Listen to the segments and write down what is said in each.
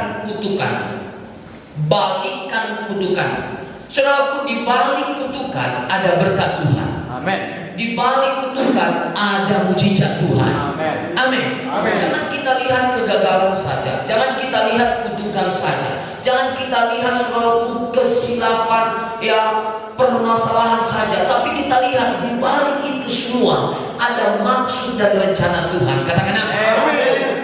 balikkan kutukan. Balikkan kutukan. Saudaraku, di balik kutukan ada berkat Tuhan. Amin. Di balik kutukan ada mujizat Tuhan. Amin. Amin. Jangan kita lihat kegagalan saja. Jangan kita lihat kutukan saja. Jangan kita lihat saudaraku kesilapan, ya, permasalahan saja. Tapi kita lihat di balik itu semua ada maksud dan rencana Tuhan. Katakan amin.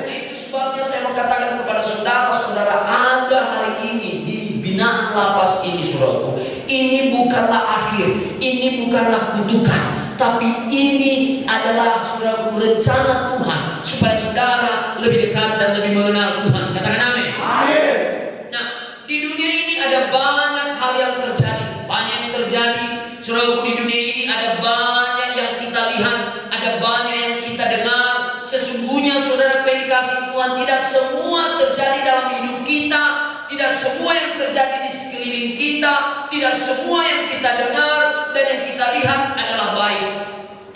Nah, itu sebabnya saya mau katakan kepada saudara-saudara, ada hari ini di binaan lapas ini, saudaraku, ini bukanlah akhir, ini bukanlah kutukan, tapi ini adalah, saudaraku, rencana Tuhan supaya saudara lebih dekat dan lebih mengenal Tuhan. Katakan amin. Amin. Nah, di dunia ini ada banyak hal yang terjadi, banyak yang terjadi, saudaraku. Di dunia ini ada banyak yang kita lihat, ada banyak yang kita dengar. Sesungguhnya, saudara, dikasih Tuhan, tidak semua terjadi dalam hidup kita. Tidak semua yang terjadi di sekeliling kita, tidak semua yang kita dengar dan yang kita lihat adalah baik.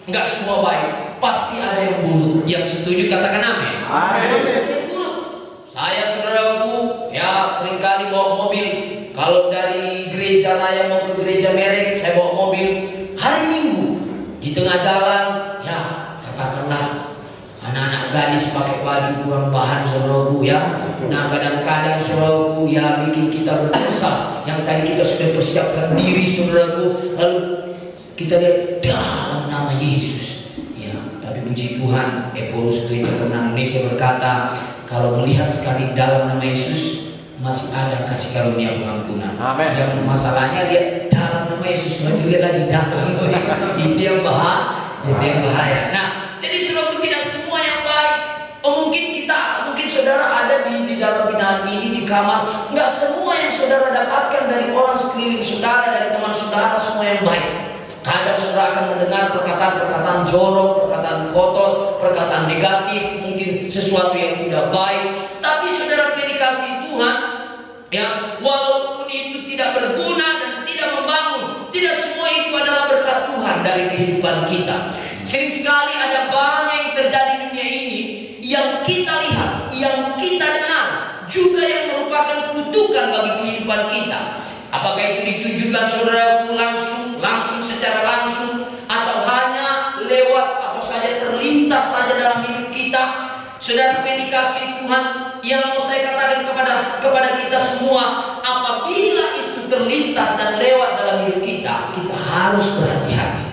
Enggak semua baik, pasti ada yang buruk. Yang setuju katakan amin. Amin. Buruk. Saya, saudaraku, ya, seringkali bawa mobil. Kalau dari gereja raya mau ke gereja merek, saya bawa mobil. Hari Minggu di tengah jalan, ya, katakanlah anak-anak gadis pakai baju kurang bahan, saudaraku, ya. Nah, kadang-kadang, saudaraku, ya, bikin kita berdosa. Yang tadi kita sudah persiapkan diri, saudaraku, lalu kita lihat dalam nama Yesus, ya. Tapi puji Tuhan, Paulus Gereja Kemenangan Indonesia berkata, kalau melihat sekali dalam nama Yesus, masih ada kasih karunia pengampunan. Amen. Yang masalahnya lihat dalam nama Yesus, lagi lihat lagi dalam. Itu yang bahaya. Nah, jadi saudaraku, tidak semua yang baik. Mungkin saudara ada di dalam binaan ini, di kamar. Enggak semua yang saudara dapatkan dari orang sekeliling saudara, dari teman saudara, semua yang baik. Kadang saudara akan mendengar perkataan-perkataan jorok, perkataan kotor, perkataan negatif, mungkin sesuatu yang tidak baik. Tapi saudara dikasih Tuhan, ya, walaupun itu tidak berguna dan tidak membangun, tidak semua itu adalah berkat Tuhan dari kehidupan kita. Sering sekali ada banyak yang terjadi di dunia ini yang kita lihat, yang kita dengar, juga yang merupakan kutukan bagi kehidupan kita. Apakah itu ditujukan saudaraku langsung secara langsung, atau hanya lewat atau saja terlintas saja dalam hidup kita. Saudara yang dikasih Tuhan, yang mau saya katakan kepada kita semua, apabila itu terlintas dan lewat dalam hidup kita, kita harus berhati-hati.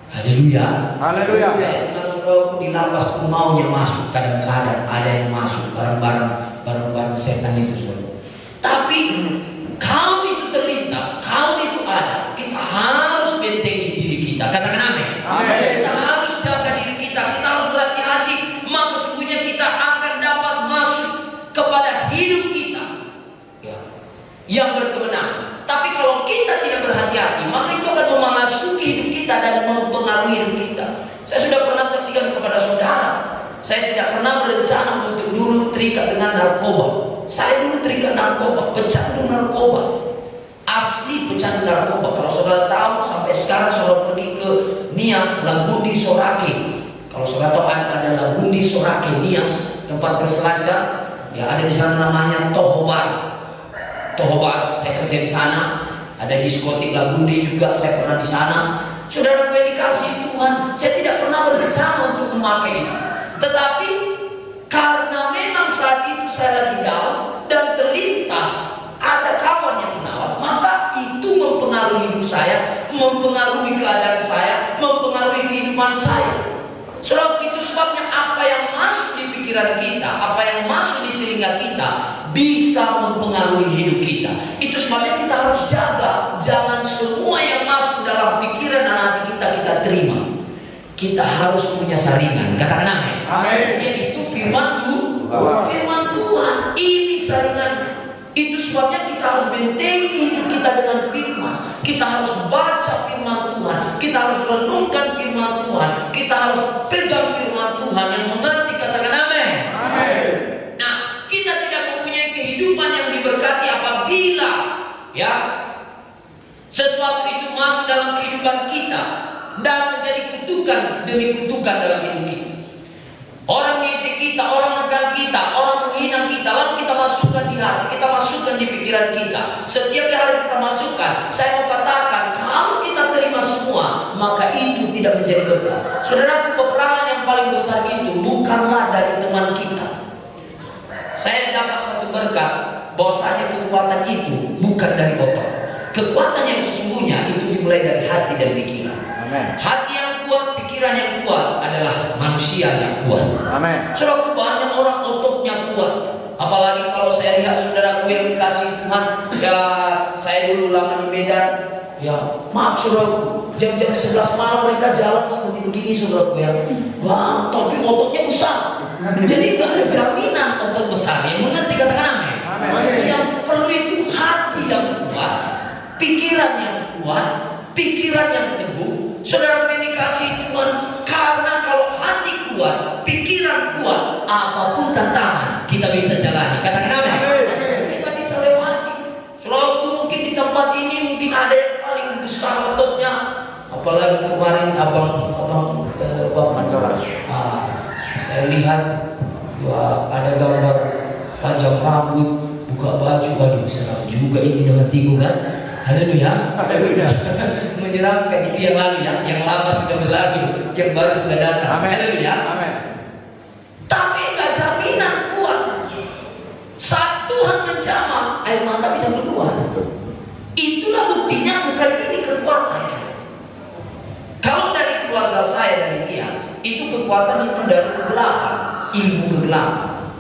Haleluya. Haleluya. Dengan saudaraku di lapas pun maunya masuk, kadang-kadang ada yang masuk barang-barang setan itu, saudara. Tapi kalau itu terlintas, kalau itu ada, kita harus bentengi diri kita. Katakan amin. Amin. Kita harus jaga diri kita, kita harus berhati-hati. Maka sesungguhnya kita akan dapat masuk kepada hidup kita, ya, yang berkemenangan. Tapi kalau kita tidak berhati-hati, maka itu akan memasuki hidup kita dan mempengaruhi hidup kita. Saya sudah pernah saksikan kepada saudara, saya tidak pernah berencana untuk dulu terikat dengan narkoba. Saya dulu terikat narkoba, pecandu narkoba, asli pecandu narkoba. Kalau saudara tahu, sampai sekarang saudara pergi ke Nias, Lagundi, Sorake. Kalau saudara tahu ada Lagundi, Sorake, Nias, tempat berselancar, ya, ada di sana namanya Tohobar. Saya kerja di sana. Ada diskotik Lagundi juga, saya pernah di sana. Saudara yang dikasih Tuhan, saya tidak pernah berencana untuk memakai ini. Tetapi karena memang saat itu saya lagi down dan terlintas ada kawan yang menawar, maka itu mempengaruhi hidup saya, mempengaruhi keadaan saya, mempengaruhi kehidupan saya. Saudara, itu sebabnya apa yang masuk di pikiran kita, apa yang masuk di telinga kita, bisa mempengaruhi hidup kita. Itu sebabnya kita harus jaga, jangan semua yang masuk dalam pikiran dan hati kita terima. Kita harus punya saringan. Katakan amin. Amin. Yaitu firman Tuhan. Ini saringan. Itu sebabnya kita harus bentengi hidup kita dengan firman. Kita harus baca firman Tuhan. Kita harus renungkan firman Tuhan. Kita harus pegang firman Tuhan yang mengerti. Katakan amin. Amin. Nah, kita tidak mempunyai kehidupan yang diberkati apabila, ya, sesuatu itu masuk dalam kehidupan kita dan menjadi kutukan demi kutukan dalam hidup kita. Orang ngejek kita, orang nekan kita, orang menghina kita, lalu kita masukkan di hati, kita masukkan di pikiran kita. Setiap hari kita masukkan. Saya mau katakan, kalau kita terima semua, maka itu tidak menjadi berkat. Saudara, peperangan yang paling besar itu bukanlah dari teman kita. Saya dapat satu berkat, bahwasanya kekuatan itu bukan dari otot. Kekuatan yang sesungguhnya itu dimulai dari hati dan pikiran. Amen. Hati yang kuat, pikiran yang kuat adalah manusia yang kuat. Amen. Saudara, banyak orang ototnya kuat. Apalagi kalau saya lihat saudaraku yang dikasih Tuhan, ya saya dulu lama di Medan, ya maaf saudaraku, jam-jam 11 malam mereka jalan seperti begini saudaraku ya. Wah, tapi ototnya besar. Jadi gak ada jaminan otot besar. Yang mengerti katakan amin. Yang perlu itu hati yang kuat, pikiran yang kuat, pikiran yang teguh. Saudara yang dikasih Tuhan, karena kalau hati kuat, pikiran kuat, apapun tantangan kita bisa jalani. Katakan amin. Kita bisa lewati. Saudara, mungkin di tempat ini mungkin ada yang paling besar ototnya. Apalagi kemarin abang saya lihat ada gambar panjang rambut, buka baju, waduh seram juga ini dengan hatiku kan. Haleluya. Haleluya. Menyeramkan itu yang lalu ya, yang lama sudah berlalu, yang baru sudah datang. Haleluya. Amin. Tapi gak jaminan kuat. Saat Tuhan menjamah, air mata bisa keluar. Itulah buktinya, bukan ini kekuatan. Kalau dari keluarga saya dari Nias, itu kekuatan itu dari kegelapan, ilmu kegelapan.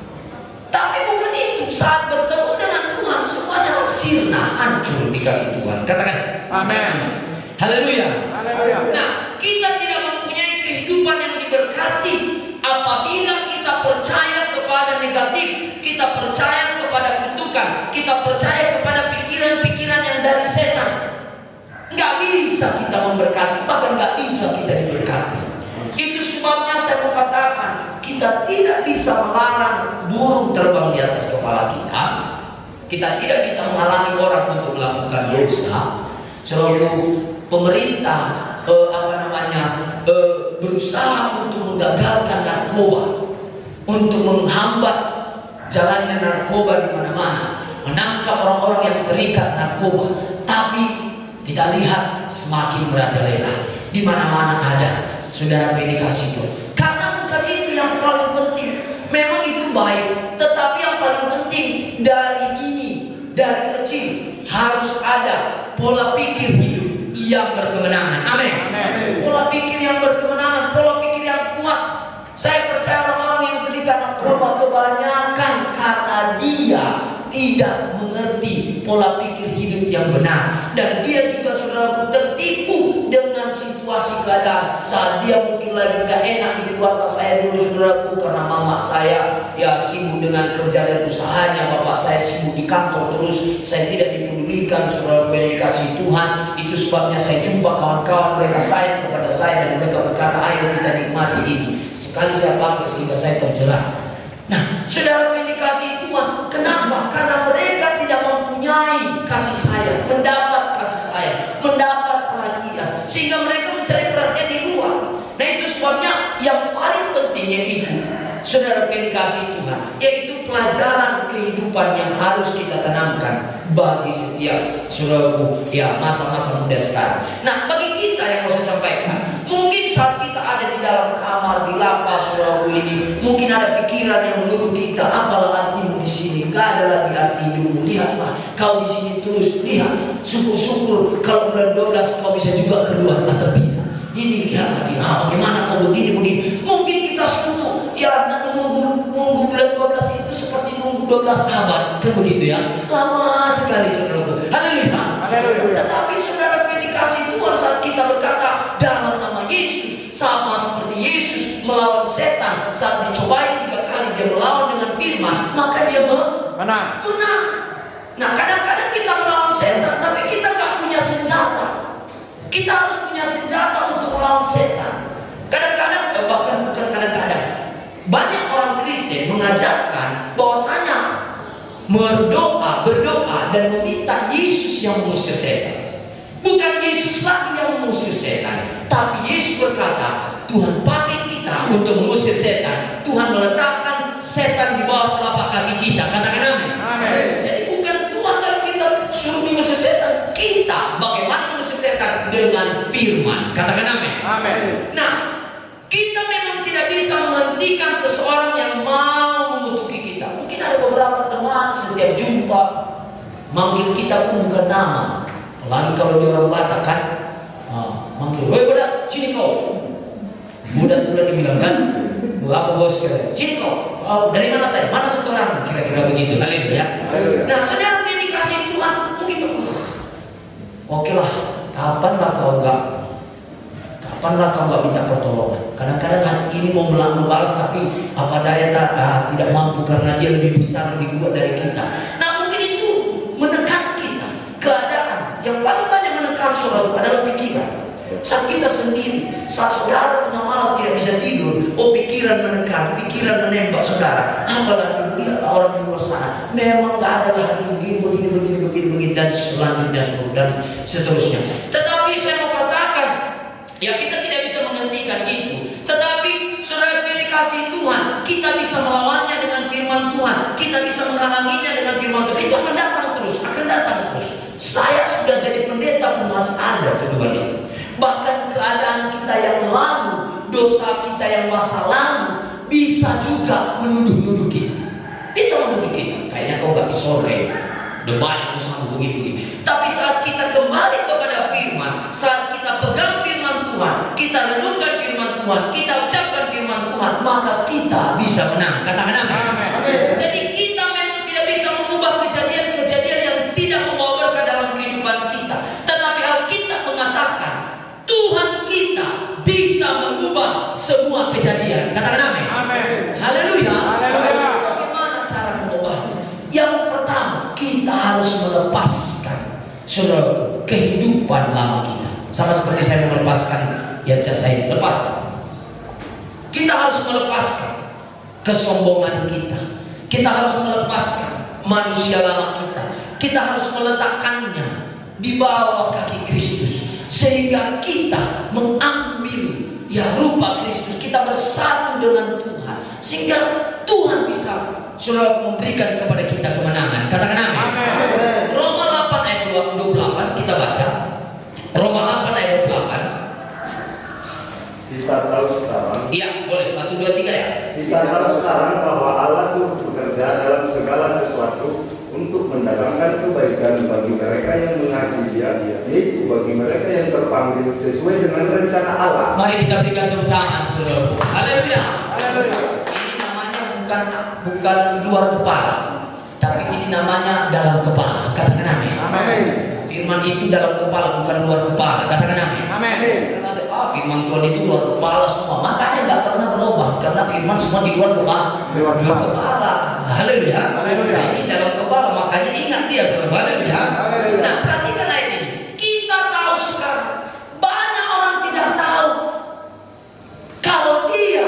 Tapi bukan itu, saat bertemu dengan Tuhan semuanya sirna, hancur di kaki Tuhan. Katakan amin. Haleluya. Nah, kita tidak mempunyai kehidupan yang diberkati apabila kita percaya kepada negatif, kita percaya kepada kutukan, kita percaya kepada pikiran-pikiran yang dari setan. Nggak bisa kita memberkati, bahkan nggak bisa kita diberkati. Itu sebabnya saya mau katakan, kita tidak bisa melarang burung terbang di atas kepala kita. Kita tidak bisa menghalangi orang untuk melakukan dosa. Selalu pemerintah berusaha untuk menggagalkan narkoba, untuk menghambat jalannya narkoba di mana-mana, menangkap orang-orang yang terikat narkoba. Tapi kita lihat semakin merajalela, di mana-mana ada. Saudara dikasih Tuhan. Karena bukan itu yang paling penting. Memang itu baik, tetapi yang paling penting dari kecil harus ada pola pikir hidup yang berkemenangan. Amin. Pola pikir yang berkemenangan, pola pikir yang kuat. Saya percaya orang-orang yang terikat narkoba kebanyakan karena dia tidak mengerti pola pikir hidup yang benar, dan dia juga saudaraku tertipu dengan situasi keadaan. Saat dia mungkin lagi gak enak di keluarga saya dulu saudaraku, karena mama saya ya sibuk dengan kerja dan usahanya, bapak saya sibuk di kantor terus, saya tidak dipedulikan saudaraku yang dikasih Tuhan. Itu sebabnya saya jumpa kawan-kawan, mereka sayang kepada saya dan mereka berkata, ayo kita nikmati ini. Sekali saya pakai sehingga saya terjerat. Nah, saudara yang dikasih Tuhan, kenapa? Karena mereka tidak mempunyai kasih sayang, mendapat kasih sayang, mendapat perhatian, sehingga mereka mencari perhatian di luar. Nah, itu sebabnya yang paling pentingnya itu, saudara yang dikasih Tuhan, yaitu pelajaran kehidupan yang harus kita tanamkan bagi setiap saudaraku ya masa-masa muda sekarang. Nah, bagi kita yang mau saya sampaikan, mungkin saat kita ada di dalam kamar, di lapas saudaraku ini, mungkin ada pikiran yang menuduh kita, apalah artimu di sini, gak ada lagi arti hidupmu. Lihatlah, kau di sini terus, lihat, syukur-syukur kalau bulan 12 kau bisa juga keluar atau tidak. Ini lihat lagi, bagaimana kau begini. Mungkin kita sekutu, ya nunggu bulan 12 itu seperti nunggu 12 abad, kan begitu ya? Lama sekali saudaraku. Haleluya. Tetapi saudara yang dikasih Tuhan, saat kita berkata dalam nama Yesus, sama seperti Yesus melawan setan saat dicobai 3 kali, dia melawan dengan firman, maka dia menang. Nah, kadang-kadang kita melawan setan, tapi kita gak punya senjata. Kita harus punya senjata untuk melawan setan. Kadang-kadang, bahkan bukan kadang-kadang, banyak orang Kristen mengajarkan bahwasanya berdoa dan meminta Yesus yang mengusir setan. Bukan Yesus lagi yang mengusir setan, tapi Yesus berkata, Tuhan pakai kita untuk mengusir setan. Tuhan meletakkan setan di bawah telapak kaki kita. Katakan amin. Katakan amin. Nah, kita memang tidak bisa menghentikan seseorang yang mau mengutuki kita. Mungkin ada beberapa teman setiap jumpa manggil kita pun bukan nama. Apalagi kalau dia orang Batak kan, manggil, "Woi budak, sini kau." Budak tuh dibilang kan, "Apa bos?" "Sini kau." "Oh, dari mana tadi? Mana setoran?" Kira-kira begitu. Haleluya. Nah, saudara yang dikasih Tuhan mungkin, oke lah, kapanlah kau nggak minta pertolongan? Kadang-kadang hati ini mau membalas, tapi apa daya tidak mampu karena dia lebih besar, lebih kuat dari kita. Nah, mungkin itu menekan kita. Keadaan yang paling banyak menekan saudara adalah pikiran. Saat kita sendiri, saat saudara tengah malam tidak bisa tidur, pikiran menekan, pikiran menembak saudara. Apalagi lihatlah orang di luar sana, memang gak ada hati begini dan selanjutnya dan seterusnya. Tetapi saya mau katakan, ya kita tidak bisa menghentikan itu. Tetapi saudara yang dikasih Tuhan, kita bisa melawannya dengan firman Tuhan. Kita bisa menghalanginya dengan firman Tuhan. Itu akan datang terus. Saya sudah jadi pendeta pun masih ada tuduhan itu. Bahkan keadaan kita yang lalu, dosa kita yang masa lalu bisa juga menuduh-nuduh kita. Bisa menuduh kita. Kayaknya kau gak sore, udah banyak dosamu begini. Tapi saat kita kembali kepada firman, saat kita pegang firman Tuhan, kita renungkan firman Tuhan, kita ucapkan firman Tuhan, maka kita bisa menang. Katakan amin. Jadi kita memang tidak bisa mengubah kejadian-kejadian yang tidak membawa berkah dalam kehidupan kita. Tetapi Alkitab mengatakan Tuhan kita bisa mengubah semua kejadian. Katakan amin. Haleluya. Bagaimana cara mengubahnya? Yang pertama, kita harus melepaskan saudara kehidupan lama kita. Sama seperti saya melepaskan saya lepaskan. Kita harus melepaskan kesombongan kita. Kita harus melepaskan manusia lama kita. Kita harus meletakkannya di bawah kaki Kristus, sehingga kita mengambil rupa Kristus. Kita bersatu dengan Tuhan, sehingga Tuhan bisa memberikan kepada kita kemenangan. Katakan amin. Roma 8 ayat 28 kita baca. Roma 8 ayat 28. Kita tahu sekarang. Iya, boleh. 1, 2, 3 ya. Kita tahu sekarang bahwa Allah turut bekerja dalam segala sesuatu untuk mendatangkan kebaikan bagi mereka yang mengasihi Dia, yaitu bagi mereka yang terpanggil sesuai dengan rencana Allah. Mari kita berikan tepuk tangan, saudara. Haleluya. Ini namanya bukan luar kepala, tapi ini namanya dalam kepala. Katakan amin. Firman itu dalam kepala, bukan luar kepala. Katakan amin. Firman Tuhan itu luar kepala semua. Makanya nggak pernah berubah, karena firman semua di luar kepala. Haleluya. Ini dalam kepala, makanya ingat dia, saudara. Haleluya. Nah, perhatikan ayat ini. Kita tahu sekarang, banyak orang tidak tahu kalau dia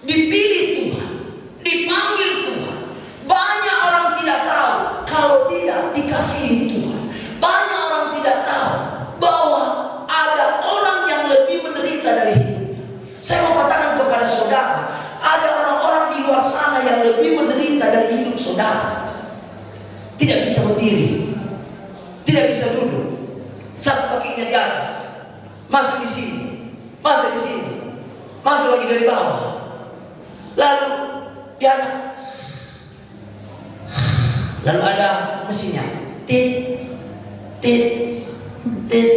dipilih Tuhan, dipanggil Tuhan. Banyak orang tidak tahu kalau dia dikasihi Tuhan. Banyak orang tidak tahu bahwa ada orang yang lebih menderita dari hidupnya. Saya mau katakan kepada saudara, ada orang-orang di luar sana yang lebih menderita dari hidup saudara. Tidak bisa berdiri, tidak bisa duduk, satu kakinya di atas, masuk di sini, masuk di sini, masuk lagi dari bawah, lalu di atas, lalu ada mesinnya,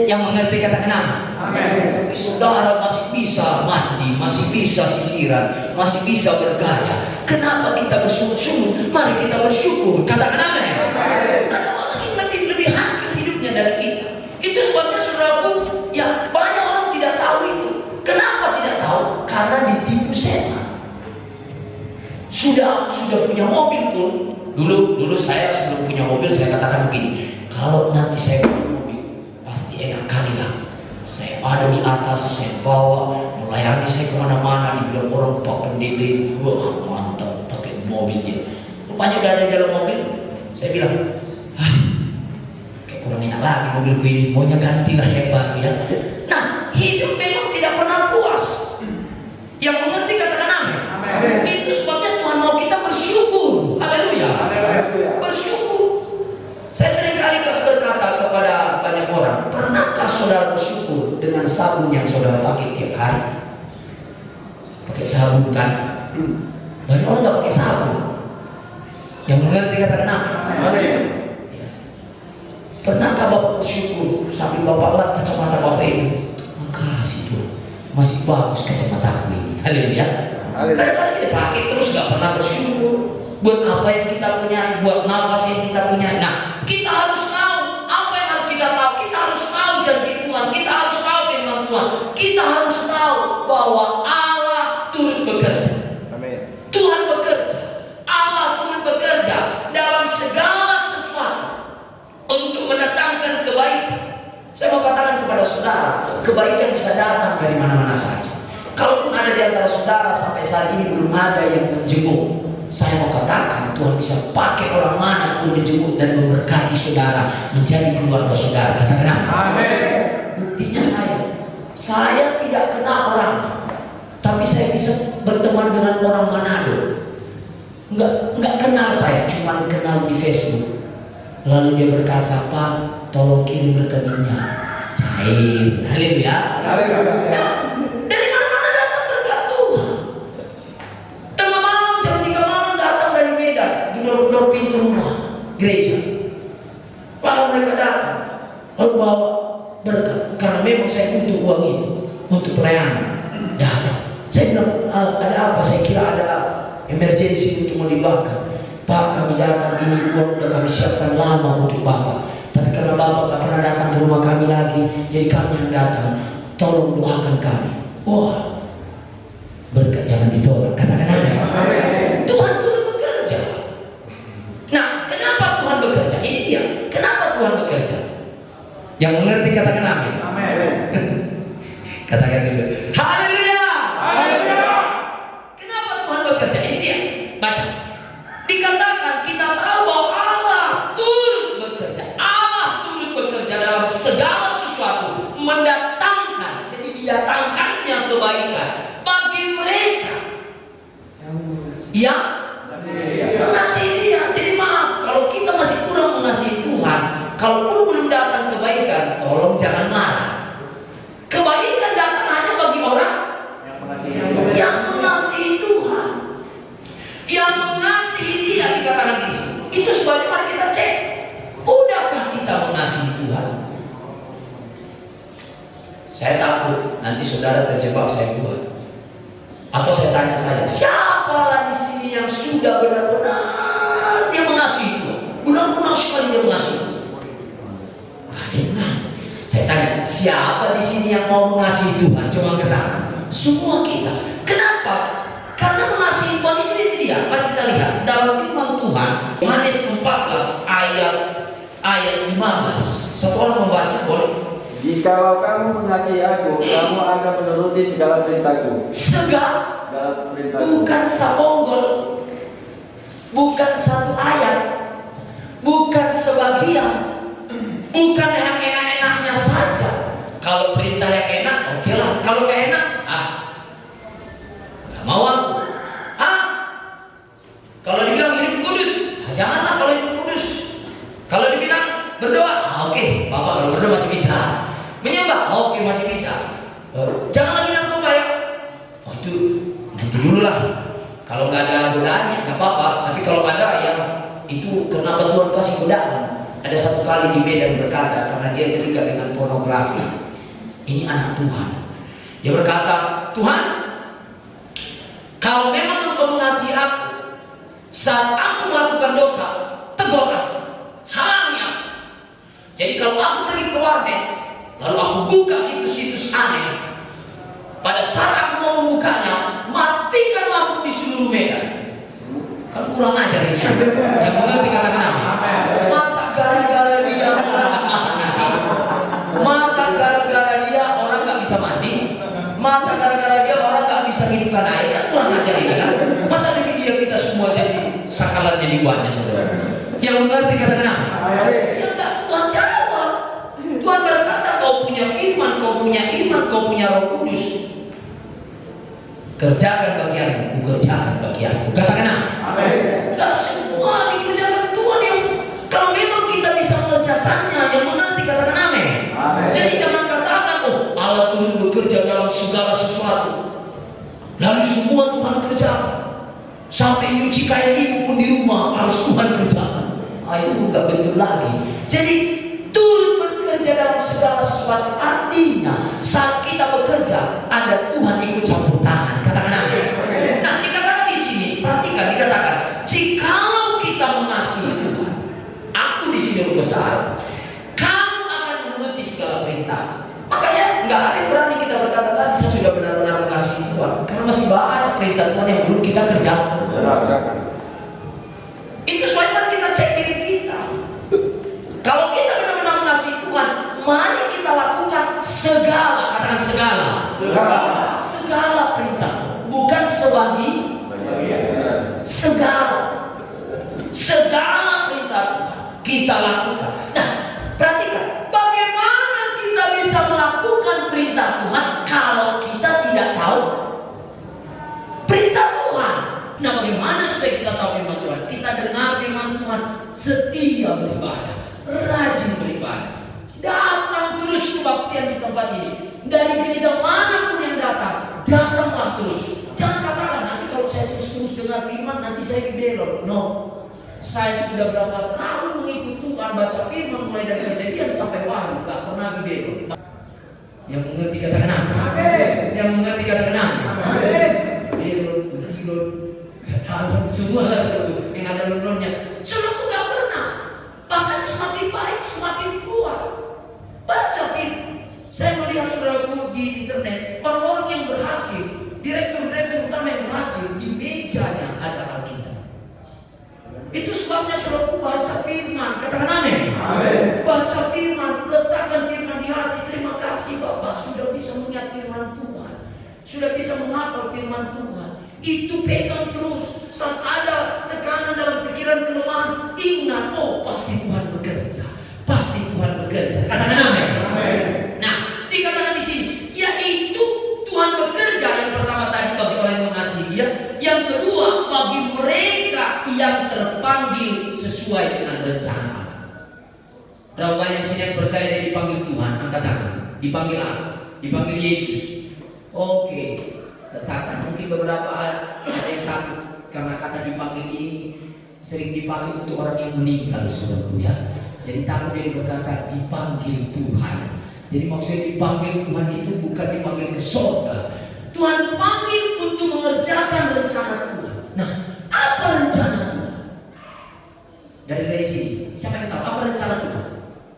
yang mengerti katakan amin. Tapi saudara masih bisa mandi, masih bisa sisiran, masih bisa bergaya. Kenapa kita bersungut-sungut? Mari kita bersyukur. Katakan amin. Ada orang yang lebih hancur hidupnya dari kita. Itu sebabnya saudaraku, ya banyak orang tidak tahu itu. Kenapa tidak tahu? Karena ditipu setan. Sudah punya mobil pun. Dulu saya sebelum punya mobil, saya katakan begini, kalau nanti saya punya mobil pasti enak kali lah. Saya ada di atas, saya bawa, melayani saya kemana-mana. Dibilang orang Pak Pendeta itu, wah mantap pakai mobilnya. Rupanya udah ada di dalam mobil. Saya bilang, kayak kurang enak lagi mobilku ini, maunya gantilah yang baru ya. Nah, hidup memang tidak pernah puas. Yang mengerti katakan amin. Itu sebabnya Tuhan mau kita bersyukur. Haleluya. Bersyukur. Saya sering kali berkata kepada banyak orang, pernahkah saudara bersyukur dengan sabun yang saudara pakai tiap hari. Pakai sabun kan? Banyak orang nggak pakai sabun. Yang mengerti katakan amin. Ya. Pernahkah Bapak bersyukur sambil Bapak lihat kacamata Bapak itu? Makasih Tuhan, masih bagus kacamataku ini. Haleluya. Kadang-kadang kita pakai terus nggak pernah bersyukur buat apa yang kita punya, buat nafas yang kita punya. Nah, kita harus tahu apa yang harus kita tahu. Kita harus tahu janji Tuhan. Kita harus tahu firman Tuhan. Kita harus tahu bahwa Allah turut bekerja. Amin. Tuhan bekerja. Allah turut bekerja dalam segala sesuatu untuk mendatangkan kebaikan. Saya mau katakan kepada saudara, kebaikan bisa datang dari mana-mana saja. Kalaupun ada di antara saudara sampai saat ini belum ada yang menjenguk, saya mau katakan Tuhan bisa pakai orang mana pun menjenguk dan memberkati saudara menjadi keluarga saudara. Katakan amin. Buktinya saya tidak kenal orang, tapi saya bisa berteman dengan orang Manado. Enggak kenal saya, cuma kenal di Facebook. Lalu dia berkata, Pak, tolong kirim rekeningnya. Cair. Haleluya. Ya, dari mana-mana datang berkat Tuhan. Tengah malam jam 3 malam datang dari Medan, gedor-gedor pintu rumah gereja. Lalu mereka datang, lalu bawa berkat. Karena memang saya butuh uang itu untuk pelayanan. Datang. Saya bilang, ada apa? Saya kira ada emergensi untuk mau dibakar. Pak, kami datang, ini uang udah kami siapkan lama untuk Bapak. Tapi karena Bapak gak pernah datang ke rumah kami lagi, jadi kami yang datang. Tolong doakan kami. Wah, berkat jangan ditolak. Katakan amin. Tuhan turut bekerja. Nah, kenapa Tuhan bekerja? Ini dia. Kenapa Tuhan bekerja? Yang mengerti katakan amin. Katakan dulu. Haleluya. Kenapa Tuhan bekerja? Ini dia. Baca. Dikatakan kita tahu bahwa Allah turut bekerja. Allah turut bekerja dalam segala sesuatu, mendatangkan, jadi didatangkannya kebaikan bagi mereka yang mengasihi Dia. Jadi maaf, kalau kita masih kurang mengasihi Tuhan, kalaupun belum datang kebaikan, tolong jangan marah. Kebaikan datang hanya bagi orang yang mengasihi Tuhan, yang mengasihi Dia. Dikatakan di sini. Itu sebabnya mari kita cek, udahkah kita mengasihi Tuhan? Saya takut nanti saudara terjebak saya buat. Atau saya tanya saja, siapalah di sini yang sudah benar-benar dia mengasihi Tuhan? Benar-benar sekali dia mengasihi Tuhan. Saya tanya, siapa di sini yang mau mengasihi Tuhan? Coba angkat tangan. Semua kita. Kenapa? Karena mengasihi Tuhan itu ini dia. Mari kita lihat dalam firman Tuhan Yohanes 14 ayat 15. Satu orang membaca boleh? Jikalau kamu mengasihi aku, kamu akan menuruti segala perintahku. Segala perintahku. Bukan sabonggol, bukan satu ayat, bukan sebagian, bukan yang enak-enaknya saja. Kalau perintah yang enak, oke lah. Kalau gak enak, gak mau aku. Kalau dibilang hidup kudus, janganlah kalau hidup kudus. Kalau dibilang berdoa, oke, Bapak kalau berdoa masih bisa. Menyembah, oke, masih bisa. Jangan lagi narkoba ya. Itu nanti dulu lah. Kalau nggak ada godaannya, nggak apa-apa. Tapi kalau ada ya, itu kenapa Tuhan kasih godaan? Ada satu kali di Medan berkata, karena dia terikat dengan pornografi. Ini anak Tuhan. Dia berkata, Tuhan, kalau memang Engkau mengasihi aku, saat aku melakukan dosa, tegur aku, halangi aku. Jadi kalau aku pergi ke warnet, lalu aku buka situs-situs aneh, pada saat aku mau membukanya, matikan lampu di seluruh Medan. Kan kurang ajar ini. Yang mengerti katakan amin. Masa gara-gara dia orang gak masak nasi? Masa gara-gara dia orang gak bisa mandi? Masa gara-gara dia orang gak bisa hidupkan air? Kan kurang ajar ini kan? Masa demi dia kita semua jadi sakalannya dibuatnya saudara? Yang mengerti katakan amin. Yang tak Tuhan jawab. Tuhan berkata, kau punya firman, kau punya iman, kau punya Roh Kudus. Kerjakan bagianmu, kerjakan bagianmu. Katakan amin. Tak semua dikerjakan Tuhan yang kalau memang kita bisa mengerjakannya, yang mengerti katakan amin. Jadi jangan katakan, oh Allah turun Tuhan kerjakan. Sampai nyuci kain ibu pun di rumah harus Tuhan kerjakan. Itu enggak betul lagi. Jadi turut bekerja dalam segala sesuatu, artinya saat kita bekerja ada Tuhan ikut campur tangan. Katakan amin. Nah, dikatakan di sini, perhatikan, dikatakan jikalau kita mengasihi Tuhan, aku di sini besar, kamu akan menuruti segala perintah. Makanya nggak ada yang berani kita berkata tadi saya sudah benar-benar mengasihi Tuhan, karena masih banyak perintah Tuhan yang belum kita kerjakan. Itu sebabnya kita cek diri kita. Kalau kita benar-benar mengasihi Tuhan, mari kita lakukan segala, katakan segala perintah, bukan sebagi, segala perintah Tuhan kita lakukan. Nah, perhatikan, bagaimana kita bisa melakukan perintah Tuhan kalau kita tidak tahu perintah Tuhan? Nah, bagaimana supaya kita tahu firman Tuhan? Kita dengar firman Tuhan, setia beribadah, rajin beribadah, datang terus kebaktian di tempat ini. Dari gereja manapun yang datanglah terus. Jangan katakan nanti kalau saya terus dengar firman nanti saya dibelot. No, saya sudah berapa tahun mengikuti Tuhan, baca firman mulai dari Kejadian sampai Wahyu, gak pernah dibelot. Yang mengerti katakan amin. Yang mengerti katakan amin. Belot, semua lah yang ada lon-lonnya. Saudaraku gak pernah. Bahkan semakin baik, semakin kuat. Baca firman. Saya melihat saudaraku di internet, orang-orang yang berhasil, direktur-direktur utama yang berhasil, di mejanya ada Alkitab. Itu sebabnya saudaraku baca firman. Katakan amin. Baca firman, letakkan firman di hati. Terima kasih Bapak sudah bisa melihat firman Tuhan, sudah bisa menghafal firman Tuhan. Itu pegang terus. Saat ada tekanan dalam pikiran, kelemahan, ingat, oh pasti Tuhan bekerja. Pasti Tuhan bekerja. Katakan amin. Nah, dikatakan di sini, yaitu Tuhan bekerja yang pertama tadi bagi orang yang mengasihi Dia, yang kedua bagi mereka yang terpanggil sesuai dengan rencana. Berapa yang sini yang percaya dia dipanggil Tuhan? Angkat tangan. Dipanggil apa? Dipanggil Yesus. Oke. Letakkan. Mungkin beberapa ada yang takut karena kata dipanggil ini sering dipakai untuk orang yang meninggal, saudaraku ya. Jadi takut dia berkata dipanggil Tuhan. Jadi maksudnya dipanggil Tuhan itu bukan dipanggil ke surga. Tuhan panggil untuk mengerjakan rencana Tuhan. Nah, apa rencana Tuhan? Dari sini, siapa yang tahu apa rencana Tuhan?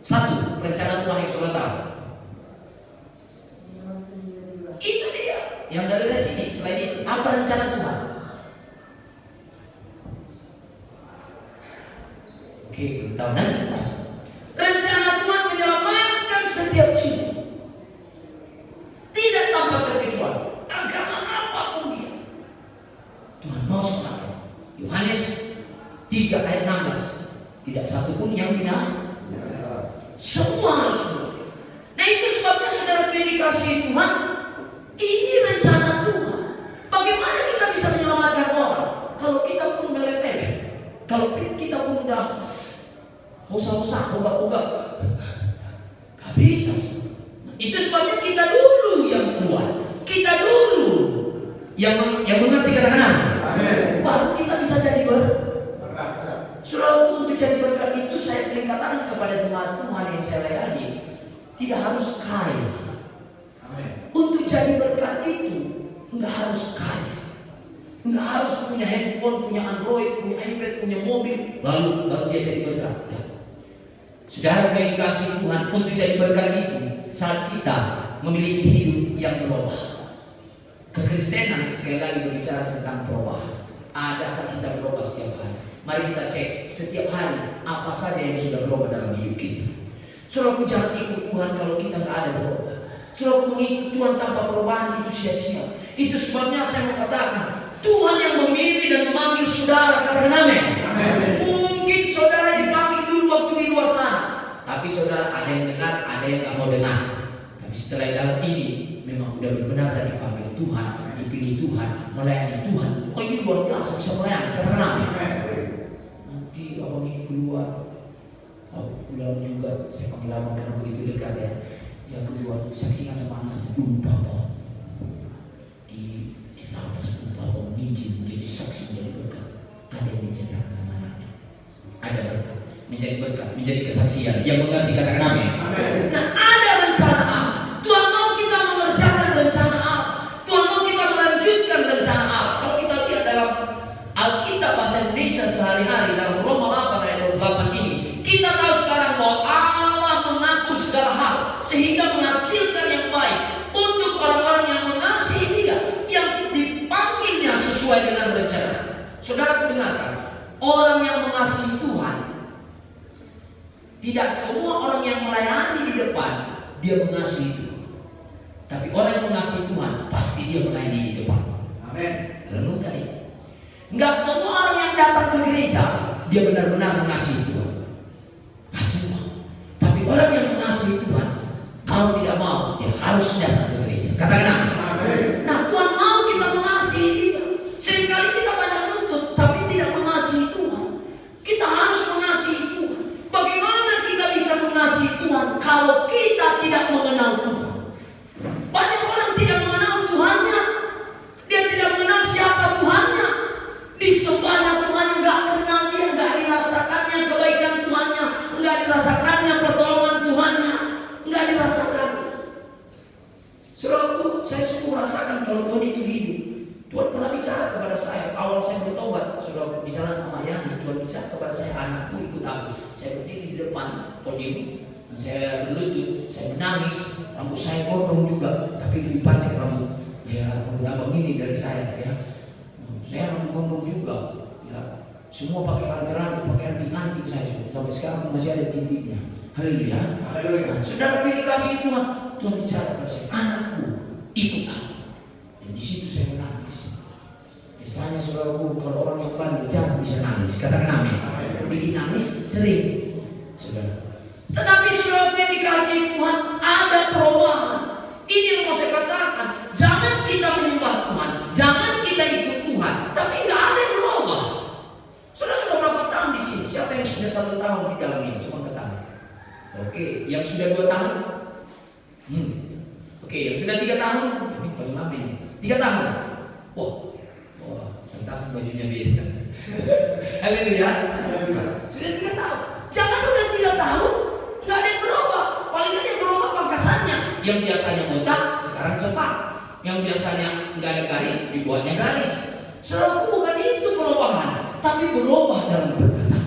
Satu, rencana Tuhan yang saudara tahu. Itu dia. Yang dari sini, selain itu, apa rencana Tuhan? Oke, tahu nanti baca. Rencana Tuhan menyelamatkan setiap jiwa, tidak tanpa terkecuali agama apapun dia. Tuhan mau selamatkan. Yohanes 3 ayat 16. Tidak satu pun yang binasa. Semua harus. Nah, itu sebabnya saudara yang dikasihi Tuhan, ini rencana Tuhan. Bagaimana kita bisa menyelamatkan orang kalau kita pun melek-melek, kalau kita pun udah usah-usah, ogah-ogah, gak bisa. Nah, itu sebabnya kita dulu yang kuat, kita dulu yang mengerti katakan amin. Baru kita bisa jadi berkat. Saudara, untuk jadi berkat itu saya sering katakan kepada jemaat Tuhan yang saya layani, tidak harus kaya. Untuk jadi berkat itu nggak harus kaya, nggak harus punya handphone, punya Android, punya iPad, punya mobil, lalu dia jadi berkat. Saudara yang dikasihi Tuhan, untuk jadi berkat itu saat kita memiliki hidup yang berubah. Kekristenan sekali lagi berbicara tentang perubahan. Adakah kita berubah setiap hari? Mari kita cek setiap hari apa saja yang sudah berubah dalam hidup kita. Saudaraku, jangan ikut Tuhan kalau kita nggak ada berubah. Saudaraku, mengikut Tuhan tanpa perubahan itu sia-sia. Itu sebabnya saya mau katakan, Tuhan yang memilih dan memanggil saudara. Katakan amin. Mungkin saudara dipanggil dulu waktu di luar sana, tapi saudara ada yang dengar, ada yang nggak mau dengar. Tapi setelah dalam ini memang sudah benar dan dipanggil Tuhan, dipilih Tuhan, melayani Tuhan. Oh, ini luar biasa bisa melayani. Katakan amin. Nanti abang ini keluar, pulang juga. Saya panggil abang karena begitu dekat ya. Yang kedua, saksikan sama anak, lupa Bapak di lapas, lupa Bapak ini izin menjadi saksi, menjadi berkat. Ada yang diceritakan sama anaknya. Ada berkat, menjadi berkat, menjadi kesaksian. Yang mengerti katakan amin. Nah, ada rencana Allah. Tuhan mau kita mengerjakan rencana Allah. Tuhan mau kita melanjutkan rencana Allah. Kalau kita lihat dalam Alkitab bahasa Indonesia sehari-hari dalam Roma 8 ayat 28 ini, kita tahu sekarang bahwa Allah mengatur segala hal sehingga menghasilkan yang baik untuk orang-orang yang mengasihi Dia, yang dipanggilnya sesuai dengan rencana. Saudara dengarkan, orang yang mengasihi Tuhan, tidak semua orang yang melayani di depan dia mengasihi Tuhan. Tapi orang yang mengasihi Tuhan pasti dia melayani di depan. Amin. Renungkan ini. Enggak semua orang yang datang ke gereja dia benar-benar mengasihi Tuhan. Enggak semua. Tapi orang yang mengasihi Tuhan, mau tidak mau dia harus datang ke gereja. Katakan amin. Nah, Tuhan mau kita mengasihi Dia. Seringkali kita banyak nuntut tapi tidak mengasihi Tuhan. Kita harus mengasihi Tuhan. Bagaimana kita bisa mengasihi Tuhan kalau kita tidak mengenal Tuhan? Banyak orang tidak mengenal Tuhannya. Dia tidak mengenal siapa Tuhannya. Disembahnya Tuhan, enggak kenal Dia, enggak dirasakannya kebaikan Tuhannya, enggak dirasakannya pertolongan Tuhannya, enggak dirasakan. Saudaraku, saya sungguh merasakan kalau Tuhan itu hidup. Tuhan pernah bicara kepada saya. Awal saya bertobat, saudaraku, di jalan Amayani, Tuhan bicara kepada saya, anakku ikut aku. Saya berdiri di depan podium, saya berlutut, saya menangis, rambut saya gondrong juga, tapi lebih panjang rambut. Ya, rambut begini dari saya, ya. Saya rambut gondrong juga, ya. Semua pakai rantai-rantai, pakai anting-anting saya sampai sekarang masih ada tindinya. Haleluya. Nah, saudara dikasih Tuhan, Tuhan bicara kepada saya, anakku ikut aku. Dan di situ saya menangis. Misalnya saudaraku, kalau orang yang bandel jangan bisa nangis. Katakan amin. Bikin nangis sering, saudara. Tetapi saudaraku yang dikasih Tuhan, ada perubahan. Ini yang mau saya katakan. Jangan kita menyembah Tuhan, jangan kita ikut Tuhan, tapi nggak ada yang berubah. Saudara sudah berapa tahun di sini? Siapa yang sudah 1 tahun di dalam ini? Coba angkat tangan. Oke, yang sudah 2 tahun? Oke, yang sudah 3 tahun? Ini paling lama ini. 3 tahun? Wah, pantas bajunya beda. Haleluya. Sudah 3 tahun. Jangan udah 3 tahun, nggak ada yang berubah. Paling nggak yang berubah pangkasannya. Yang biasanya botak, sekarang cepat. Yang biasanya nggak ada garis, dibuatnya garis. Saudaraku, bukan itu perubahan, tapi berubah dalam perkataan,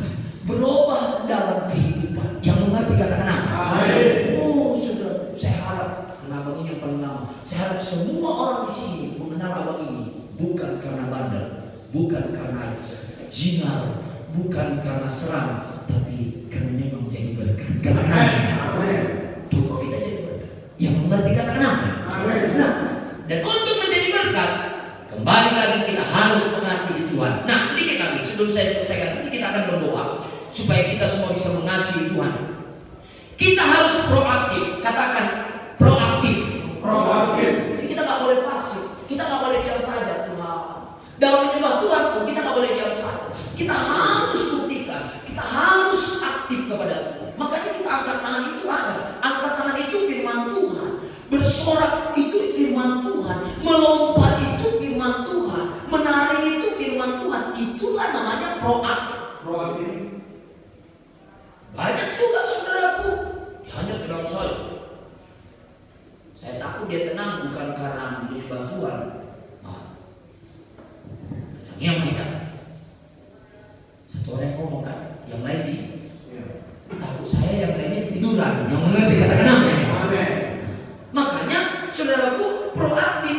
berubah dalam kehidupan. Yang mengerti katakan amin. Oh, saudara, saya harap abang ini yang paling lama. Saya harap semua orang di sini mengenal abang ini, bukan karena bandel, bukan karena jingar, bukan karena seram, tapi karena memang jadi berkat. Katakan amin. Tunggu kita jadi berkat. Yang mengerti katakan amin. Nah, dan untuk menjadi berkat, kembali lagi kita harus mengasihi Tuhan. Nah, sedikit lagi sebelum saya selesaikan, nanti kita akan berdoa supaya kita semua bisa mengasihi Tuhan. Kita harus proaktif. Katakan proaktif. Proaktif. Jadi kita nggak boleh pasif. Kita nggak boleh diam saja. Dalam menyembah Tuhan pun kita nggak boleh diam saja. Kita harus buktikan. Kita harus aktif kepada Tuhan. Makanya kita angkat tangan itu ada. Angkat tangan itu firman Tuhan. Bersorak itu firman Tuhan. Melompat itu firman Tuhan. Menari itu firman Tuhan. Itulah namanya proaktif. Banyak juga saudaraku, hanya tenang saja. Saya takut dia tenang bukan karena menyembah Tuhan. Yang mereka satu orang yang ngomong kan, yang lain di takut saya, yang lainnya ketiduran. Yang mengerti katakan amin. Makanya saudaraku proaktif.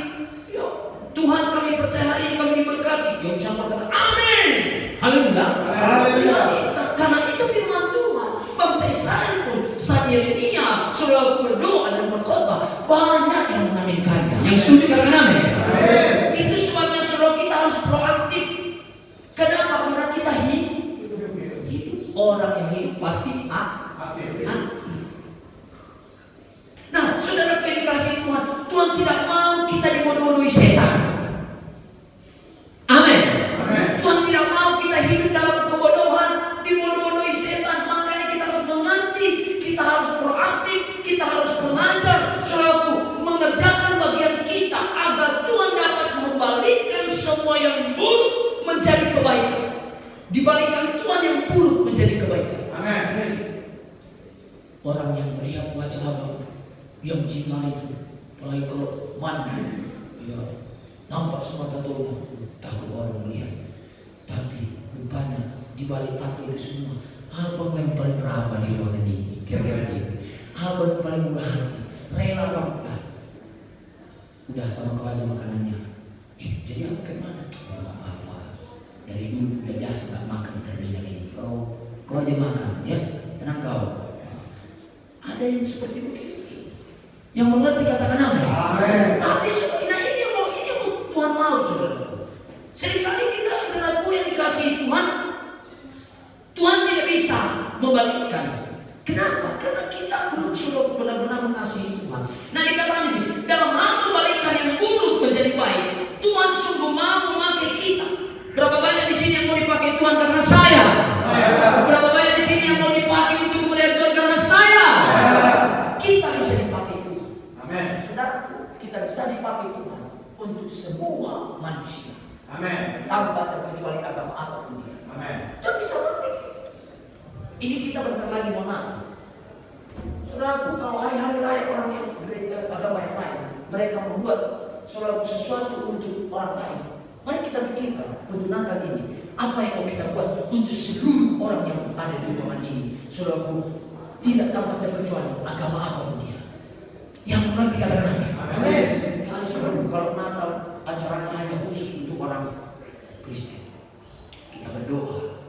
Yo, Tuhan kami percaya hari ini kami diberkati. Yang bisa berkata amin. Haleluya. Haleluya. Karena itu firman Tuhan. Bangsa Israel pun saat Yeremia saudaraku berdoa dan berkhotbah, banyak yang mengaminkannya. Yang setuju katakan amin. Itu sebabnya saudara kita harus proaktif. Kenapa? Karena kita hidup. Orang yang hidup pasti aktif. Nah, saudara yang dikasih Tuhan, Tuhan tidak mau kita dibodoh-bodohi setan. Amin. Tuhan tidak mau kita hidup dalam kebodohan, dibodoh-bodohi setan. Makanya kita harus mengerti, kita harus proaktif, kita harus belajar, saudaraku, mengerjakan bagian kita agar Tuhan dapat membalikkan semua yang buruk Dibalikkan Tuhan yang buruk menjadi kebaikan. Amin. Orang yang melihat wajah abang yang jinari, apalagi kalau mandi, ya nampak semata tubuh, takut orang melihat. Tapi rupanya dibalik tato itu semua, abang yang paling ramah di ruangan ini. Kira-kira gitu. Abang yang paling murah hati, rela bang. Udah sama kau aja makanannya. Jadi aku kayak mana? Gak apa-apa. Dari dulu udah biasa gak makan terminal ini. Kau aja makan, ya tenang kau. Ada yang seperti begitu, yang mengerti katakan amin. Tapi sebenarnya ini yang mau Tuhan mau, saudara. Seringkali kita saudaraku yang dikasihi Tuhan, Tuhan tidak bisa membalikkan. Kenapa? Karena kita belum selalu benar-benar mengasihi Tuhan. Nah dikatakan di sini, dalam hal membalikkan yang buruk menjadi baik, Tuhan sungguh mau memakai kita. Berapa banyak di sini yang mau dipakai Tuhan karena saya? Berapa banyak di sini yang mau dipakai untuk kemuliaan Tuhan karena saya? Kita bisa dipakai Tuhan. Amin. Saudaraku, kita bisa dipakai Tuhan untuk semua manusia. Amin. Tanpa terkecuali agama apapun dia. Amin. Tuhan bisa pakai. Ini kita bentar lagi mau Natal. Saudaraku, kalau hari-hari raya orang yang gereja agama yang lain, mereka membuat saudaraku sesuatu untuk orang lain. Mari kita pikirkan untuk Natal ini, apa yang mau kita buat untuk seluruh orang yang ada di ruangan ini. Saudaraku, tidak tanpa terkecuali agama apapun dia. Yang mengerti katakan amin. Kali saudaraku, kalau Natal acaranya hanya khusus untuk orang Kristen, kita berdoa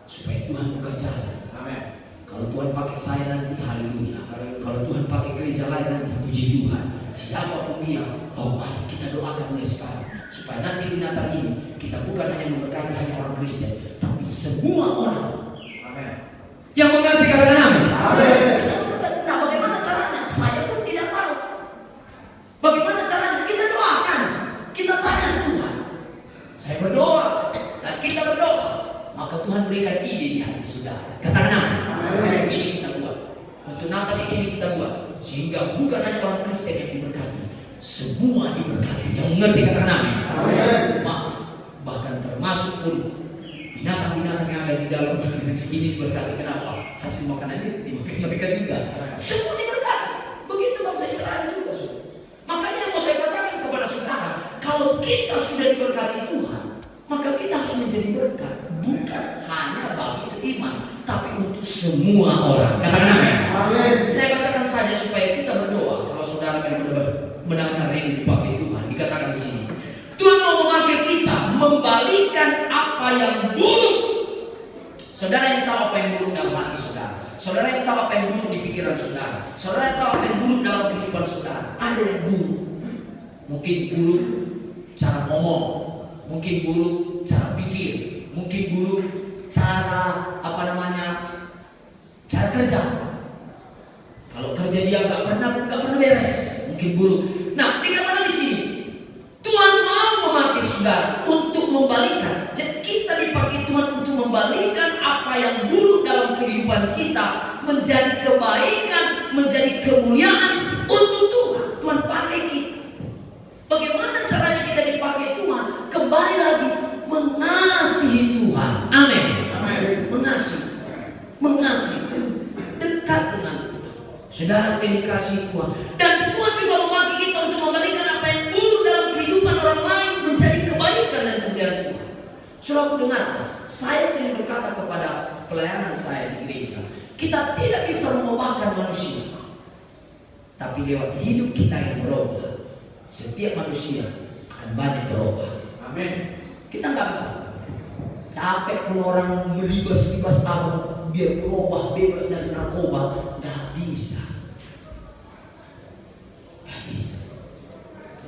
supaya Tuhan buka jalan. Amin. Kalau Tuhan pakai saya nanti, haleluya. Kalau Tuhan pakai gereja lain nanti, puji Tuhan. Siapapun dia, mari kita doakan mulai sekarang supaya nanti di Natal ini kita bukan hanya memberkati hanya orang Kristen, tapi semua orang. Amin. Yang mengerti katakan amin. Amin. Nah, bagaimana caranya? Saya pun tidak tahu. Bagaimana caranya? Kita doakan. Kita tanya Tuhan. Saya berdoa. Saat kita berdoa, maka Tuhan berikan ide di hati saudara. Katakan amin. Ini kita buat. Untuk Natal ini kita buat. Sehingga bukan hanya orang Kristen yang diberkati, semua diberkati. Yang mengerti katakan amin. Bahkan termasuk pun binatang-binatang yang ada di dalam ini diberkati. Kenapa? Hasil makanan ini dimakan mereka juga. Semua diberkati. Begitu bangsa Israel juga. Makanya yang mau saya katakan kepada saudara, kalau kita sudah diberkati Tuhan, maka kita harus menjadi berkat. Bukan hanya bagi seiman, tapi untuk semua orang. Katakan amin. Amin. Saya bacakan saja supaya kita berdoa. Kalau saudara yang mendengar ini dipakai Tuhan, dikatakan di sini, Tuhan mau memakai kita membalikkan apa yang buruk. Saudara yang tahu apa yang buruk dalam hati saudara, saudara yang tahu apa yang buruk di pikiran saudara, saudara yang tahu apa yang buruk dalam kehidupan saudara. Ada yang buruk, mungkin buruk cara ngomong, mungkin buruk cara pikir, mungkin buruk cara cara kerja. Kalau kerja dia nggak pernah beres, mungkin buruk. Nah, dikatakan di sini, Tuhan mau memakai saudara untuk membalikkan. Jadi kita dipakai Tuhan untuk membalikkan apa yang buruk dalam kehidupan kita menjadi kebaikan, menjadi kemuliaan untuk Tuhan. Tuhan pakai kita. Bagaimana caranya kita dipakai Tuhan? Kembali lagi mengasihi Tuhan. Amin. Mengasihi, dekat dengan Tuhan. Saudara yang dikasihi Tuhan. Dan Tuhan juga memakai kita untuk membalikan apa yang buruk dalam kehidupan orang lain menjadi kebaikan dan kemuliaan Tuhan. Saudara dengar, saya sering berkata kepada pelayanan saya di gereja, kita tidak bisa mengubahkan manusia, tapi lewat hidup kita yang berubah, setiap manusia akan banyak berubah. Amin. Kita nggak bisa. Capek pun orang melibas-libas abang biar berubah bebas dari narkoba, nggak bisa.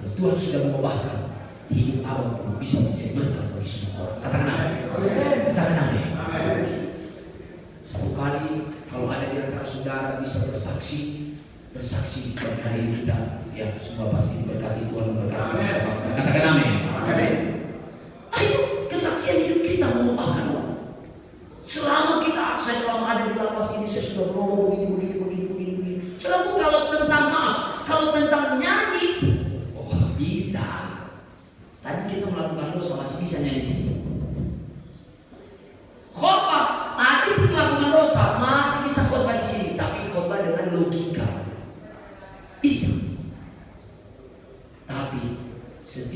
Kalau Tuhan sudah mengubahkan hidup abang pun bisa menjadi berkat bagi semua orang. Katakan amin. Katakan amin. Satu kali kalau ada di antara saudara bisa bersaksi pada hari ini kita, ya semua pasti diberkati Tuhan memberkati bangsa. Katakan amin. Ayo, kesaksian hidup kita mengubahkan orang. Selama saya selama ada di lapas ini, saya sudah berubah begini. Selama kalau tentang maaf, kalau tentang nyanyi, bisa. Tadi kita melakukan dosa masih bisa nyanyi sini.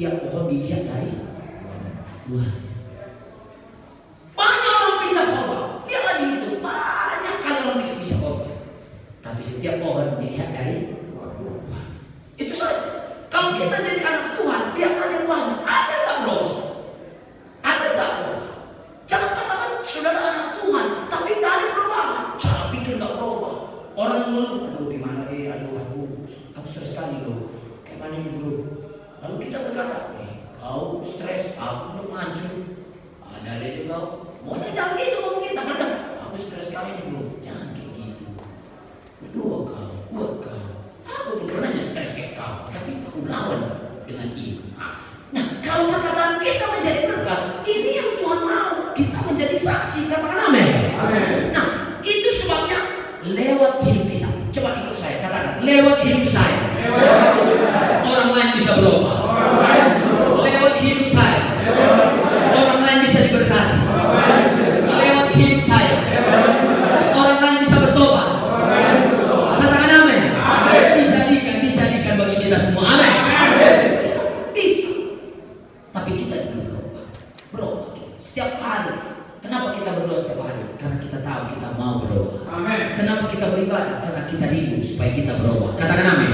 setiap pohon dilihat dari buah. Banyak orang pindah khotbah, lihatlah di itu banyak kali orang bisa khotbah. Tapi setiap pohon dilihat dari buah. Itu saja. Kalau kita jadi anak Tuhan, lihat saja buahnya. Ada tak berubah? Ada tak berubah? Jangan katakan saudara anak Tuhan, tapi tak ada perubahan. Cara pikir tak berubah. Orang mengeluh, aduh gimana nih, aduh aku stres sekali loh. Kayak mana ini bro? Lalu kita berkata, kau stres, aku belum hancur. Ada itu kau. Maunya jangan gitu ngomong kita, kadang aku stres sekali nih bro. Jangan kayak gitu. Berdoa kau, kuat kau. Aku bukan hanya stres kayak kau, tapi aku lawan dengan iman. Nah, kalau perkataan kita menjadi berkat, ini yang Tuhan mau. Kita menjadi saksi, katakan amin. Nah, itu sebabnya lewat hidup kita. Coba ikut saya, katakan lewat hidup saya. Orang lain bisa berubah. Lewat hidup saya. Orang lain bisa diberkati. Lewat hidup saya. Orang lain bisa bertobat. Katakan amin. Dijadikan bagi kita semua. Amin. Bisa. Tapi kita berubah. Setiap hari. Kenapa kita berdoa setiap hari? Karena kita tahu kita mau berubah. Kenapa kita beribadah? Karena kita rindu supaya kita berubah. Katakan amin.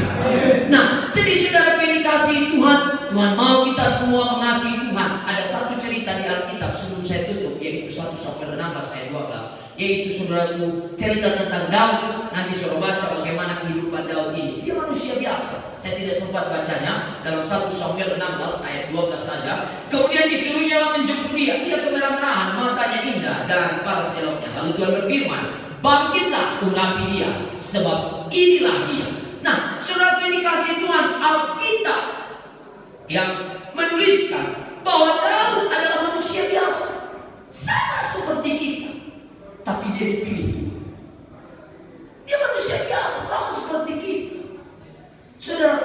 Nah, jadi saudara yang dikasihi Tuhan, Tuhan mau kita semua mengasihi Tuhan. Ada satu cerita di Alkitab sebelum saya tutup, yaitu 1 Samuel 16 ayat 12. Yaitu saudaraku cerita tentang Daud. Nanti saudara baca bagaimana kehidupan Daud ini. Dia manusia biasa. Saya tidak sempat bacanya dalam 1 Samuel 16 ayat 12 saja. Kemudian disuruhnya menjemput dia. Dia kemerah-merahan, matanya indah dan paras eloknya. Lalu Tuhan berfirman, bangkitlah urapi dia, sebab inilah dia. Nah, saudara yang dikasihi Tuhan, Alkitab yang menuliskan bahwa Daud adalah manusia biasa, sama seperti kita, tapi dia dipilih Tuhan. Dia manusia biasa, sama seperti kita. Saudara,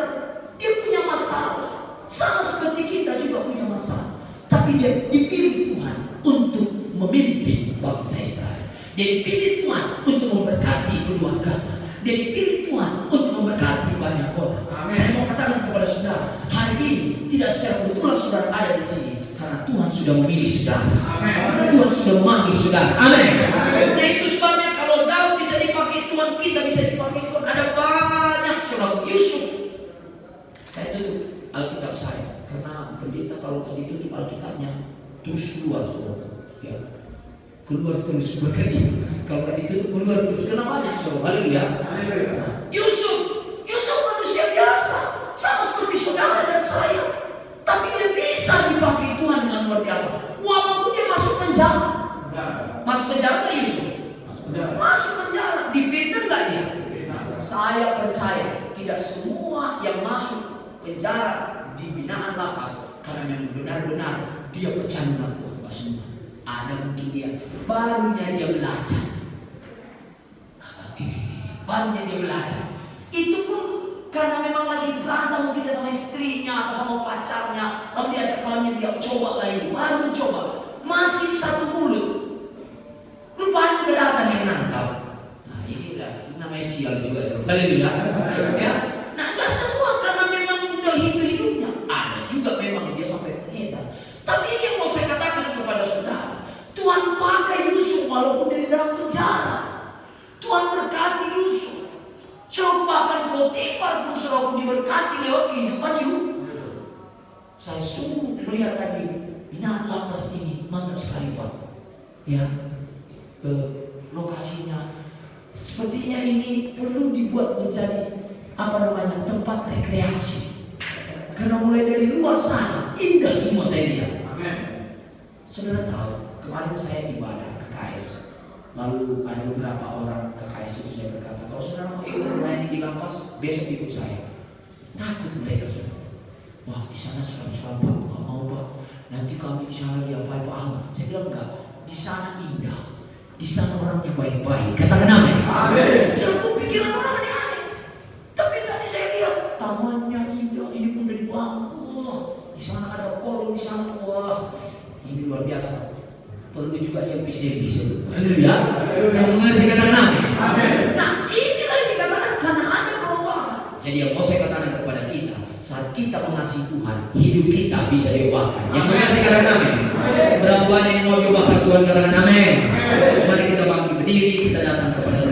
dia punya masalah, sama seperti kita juga punya masalah, tapi dia dipilih Tuhan untuk memimpin bangsa Israel. Dia dipilih Tuhan untuk memberkati keluarga. Dia dipilih Tuhan untuk memberkati banyak orang. Saya mau katakan kepada saudara, hari ini tidak secara kebetulan saudara ada di sini, karena Tuhan sudah memilih saudara. Tuhan sudah memanggil saudara. Amin. Nah, itu sebabnya kalau Daud bisa dipakai Tuhan, kita bisa dipakai Tuhan. Ada banyak saudara. Yusuf. Saya tutup Alkitab saya, karena pendeta kalau tadi tutup Alkitabnya terus keluar saudara. Ya. Keluar terus berkedip. Kalau tadi tutup keluar terus, karena banyak saudara. Haleluya. Yusuf manusia biasa, sama seperti saudara dan saya, tapi dia bisa dipakai Tuhan dengan luar biasa. Walaupun dia masuk penjara. Masuk penjara nggak Yusuf? Masuk penjara. Difitnah nggak dia? Saya percaya tidak semua yang masuk penjara di binaan lapas karena yang benar-benar dia pecandu narkoba. Nggak semua. Ada mungkin dia barunya dia belajar. Barunya dia belajar. Itu pun karena memang lagi berantem mungkin sama istrinya atau sama pacarnya, lalu diajak kawannya dia coba lagi, baru mencoba, masih satu mulut, rupanya udah datang yang nangkap. Nah inilah namanya sial juga. Haleluya. Ya. Nah nggak semua karena memang udah hidupnya, ada juga memang dia sampai beredar. Tapi ini yang mau saya katakan kepada saudara, Tuhan pakai Yusuf walaupun dia di dalam penjara. Tuhan berkati Yusuf. Suruh bahkan Potifar pun suruh diberkati lewat kehidupan Yusuf. Saya sungguh melihat tadi binaan lapas ini mantap sekali Pak. Ya, lokasinya sepertinya ini perlu dibuat menjadi tempat rekreasi. Karena mulai dari luar sana indah semua saya lihat. Amin. Saudara tahu kemarin saya ibadah ke KS. Lalu ada beberapa orang ke KS itu saya berkata, kalau saudara mau ikut melayani di lapas, besok ikut saya. Takut mereka saudara. Wah di sana suram-suram Pak, nggak mau Pak. Nanti kami di sana diapain Pak Ahmad. Saya bilang enggak, di sana indah, di sana orangnya baik-baik. Katakan amin. Amin. Saya pikiran orang aneh-aneh. Tapi tadi saya lihat tamannya indah, ini pun dari bangku. Wah, di sana ada kolom di sana. Wah, ini luar biasa. Perlu juga selfie Haleluya. Yang mengerti katakan amin. Nah inilah yang dikatakan karena ada perubahan. Jadi Jadi yang mau saya katakan kepada kita, saat kita mengasihi Tuhan, hidup kita bisa diubahkan. Yang mengerti katakan amin. Berapa banyak yang mau diubahkan Tuhan, katakan amin. Mari kita bangkit berdiri, kita datang kepada